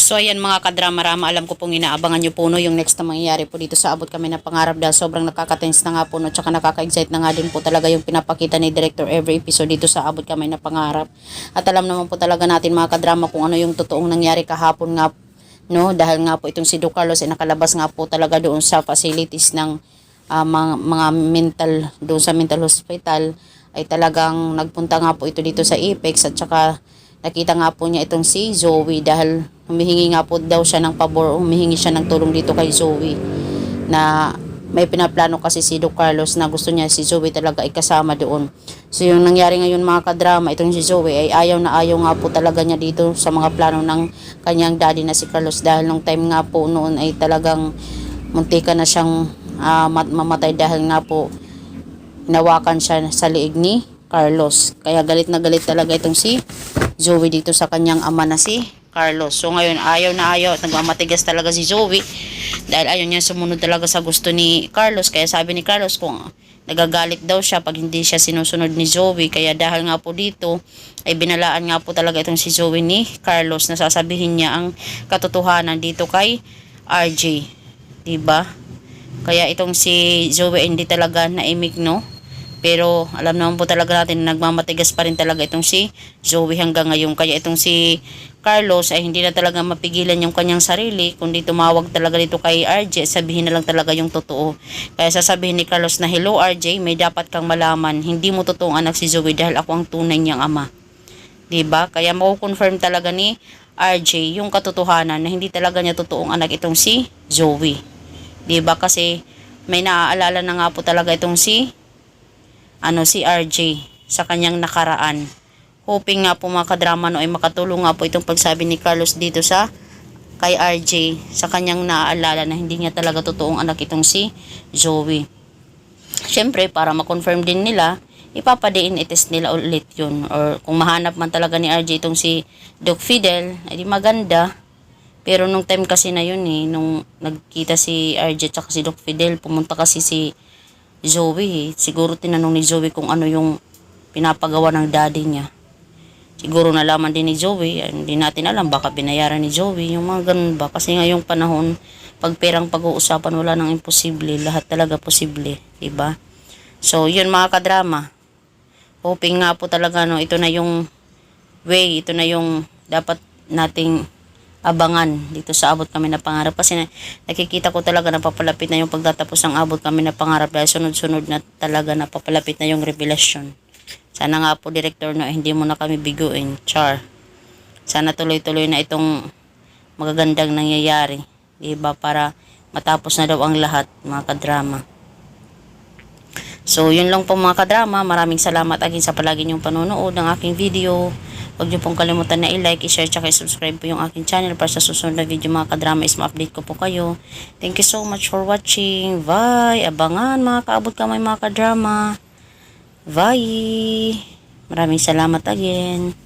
So ayan mga kadrama-rama, alam ko pong inaabangan nyo po no, yung next na mangyayari po dito sa Abot Kami ng Pangarap dahil sobrang nakaka-tense na nga po no, tsaka nakaka-excite na nga din po talaga yung pinapakita ni Director every episode dito sa Abot Kami ng Pangarap. At alam naman po talaga natin mga kadrama kung ano yung totoong nangyari kahapon nga no, dahil nga po itong si Doc Carlos ay nakalabas nga po talaga doon sa facilities ng mga mental, doon sa mental hospital, ay talagang nagpunta nga po ito dito sa Apex at saka nakita nga po niya itong si Zoe dahil humihingi nga po daw siya ng pabor, humihingi siya ng tulong dito kay Zoe na may pinaplano kasi si Doc Carlos na gusto niya si Zoe talaga ikasama doon. So yung nangyari ngayon mga kadrama, itong si Zoe ay ayaw na ayaw nga po talaga niya dito sa mga plano ng kanyang daddy na si Carlos dahil nung time nga po noon ay talagang muntika na siyang mamatay dahil nga po hinawakan siya sa liig ni Carlos. Kaya galit na galit talaga itong si Zoe dito sa kanyang ama na si Carlos. So ngayon ayaw na ayaw at nagmamatigas talaga si Zoe dahil ayaw niya sumunod talaga sa gusto ni Carlos. Kaya sabi ni Carlos kung nagagalit daw siya pag hindi siya sinusunod ni Zoe. Kaya dahil nga po dito ay binalaan nga po talaga itong si Zoe ni Carlos na sasabihin niya ang katotohanan dito kay RJ, diba? Kaya itong si Zoe hindi talaga naimik no. Pero alam naman po talaga natin na nagmamatigas pa rin talaga itong si Zoe hanggang ngayon. Kaya itong si Carlos ay hindi na talaga mapigilan yung kanyang sarili, kundi tumawag talaga dito kay RJ, sabihin na lang talaga yung totoo. Kaya sasabihin ni Carlos na, hello RJ, may dapat kang malaman, hindi mo totoong anak si Zoe dahil ako ang tunay niyang ama. Diba? Kaya mako-confirm talaga ni RJ yung katotohanan na hindi talaga niya totoong anak itong si Zoe. Diba? Kasi may naaalala na nga po talaga itong si RJ sa kanyang nakaraan. Hoping nga po mga kadrama no ay makatulong nga po itong pagsabi ni Carlos dito sa kay RJ sa kanyang naaalala na hindi niya talaga totoong anak itong si Zoe. Syempre para ma-confirm din nila, ipapa-DNA test nila ulit yun. Or kung mahanap man talaga ni RJ itong si Doc Fidel, ay di maganda. Pero nung time kasi na yun nung nagkita si RJ at si Doc Fidel, pumunta kasi si Zoe siguro tinanong ni Zoe kung ano yung pinapagawa ng daddy niya. Siguro nalaman din ni Zoe, hindi natin alam, baka binayaran ni Zoe, yung mga ganun ba. Kasi ngayong panahon, pag perang pag-uusapan, wala nang imposible, lahat talaga posible, diba? So, yun mga kadrama. Hoping nga po talaga, no, ito na yung way, ito na yung dapat nating abangan dito sa Abot Kami na Pangarap kasi nakikita ko talaga na papalapit na yung pagtatapos ng Abot Kami na Pangarap dahil sunod-sunod na talaga na papalapit na yung revelasyon. Sana nga po director no, hindi mo na kami biguin, char. Sana tuloy-tuloy na itong magagandang nangyayari, diba, para matapos na daw ang lahat mga kadrama. So yun lang po mga kadrama, maraming salamat again sa palagi niyong panonood ng aking video. Huwag niyo pong kalimutan na i-like, i-share, tsaka i-subscribe po yung aking channel para sa susunod na video mga kadrama is ma-update ko po kayo. Thank you so much for watching. Bye! Abangan mga kaabot kamay mga kadrama. Bye! Maraming salamat again.